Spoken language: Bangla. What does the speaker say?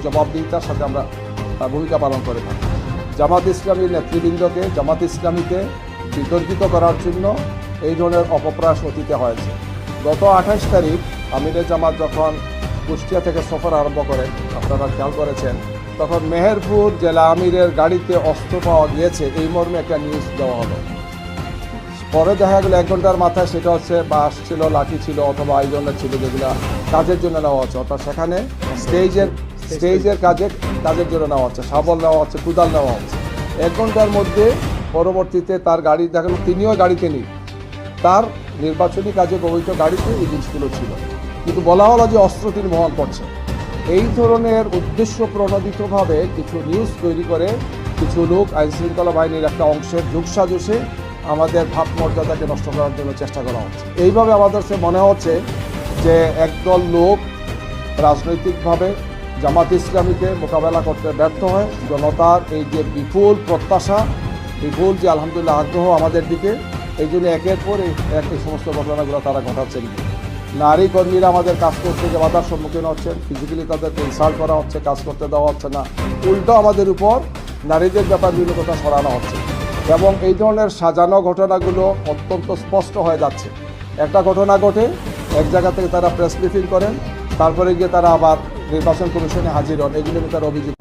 জবাবদিহিতার সাথে আমরা ভূমিকা পালন করে থাকি। জামাত ইসলামীর নেতৃবৃন্দকে জামাত ইসলামীকে বিতর্কিত করার জন্য এই ধরনের অপপ্রয়াস অতীতে হয়েছে। গত 28 তারিখ আমিরে জামাত যখন কুষ্টিয়া থেকে সফর আরম্ভ করেন, আপনারা খেয়াল করেছেন, তখন মেহেরপুর জেলা আমিরের গাড়িতে অস্ত্র পাওয়া গিয়েছে এই মর্মে একটা নিউজ দেওয়া হলো। পরে দেখা গেল 1 ঘন্টার মাথায় সেটা হচ্ছে বাস ছিল, লাঠি ছিল অথবা এই ধরনের ছিল যেগুলো কাজের জন্য নেওয়া হচ্ছে, অর্থাৎ সেখানে স্টেজের কাজের জন্য নেওয়া হচ্ছে, শাবল নেওয়া হচ্ছে, কুদাল নেওয়া হচ্ছে। 1 ঘন্টার মধ্যে পরবর্তীতে তার গাড়ি দেখা গেল তিনিও গাড়িতে নেই, তার নির্বাচনী কাজে ব্যবহৃত গাড়িতে এই জিনিসগুলো ছিল, কিন্তু বলা হলো যে অস্ত্র তিনি বহন করছেন। এই ধরনের উদ্দেশ্য প্রণোদিতভাবে কিছু নিউজ তৈরি করে কিছু লোক আইনশৃঙ্খলা বাহিনীর একটা অংশের যোগসাজশে আমাদের ভাবমর্যাদাকে নষ্ট করার জন্য চেষ্টা করা হচ্ছে। এইভাবে আমাদের মনে হচ্ছে যে একদল লোক রাজনৈতিকভাবে জামাত ইসলামীকে মোকাবেলা করতে ব্যর্থ হয়। জনতার এই যে বিপুল প্রত্যাশা, বিপুল যে আলহামদুলিল্লাহ আগ্রহ আমাদের দিকে, এই জন্য একের পর এক এই সমস্ত ঘটনাগুলো তারা ঘটাচ্ছেন। নারী কর্মীরা আমাদের কাজ করতে যে বাধার সম্মুখীন হচ্ছেন, ফিজিক্যালি তাদেরকে ইনসাল্ট করা হচ্ছে, কাজ করতে দেওয়া হচ্ছে না, উল্টো আমাদের উপর নারীদের ব্যাপার বিভিন্ন কথা সরানো হচ্ছে। এবং এই ধরনের সাজানো ঘটনাগুলো অত্যন্ত স্পষ্ট হয়ে যাচ্ছে। একটা ঘটনা ঘটে, এক জায়গা থেকে তারা প্রেস ব্রিফিং করেন, তারপরে গিয়ে তারা আবার নির্বাচন কমিশনে হাজির হন, এগুলো তারা অভিযোগ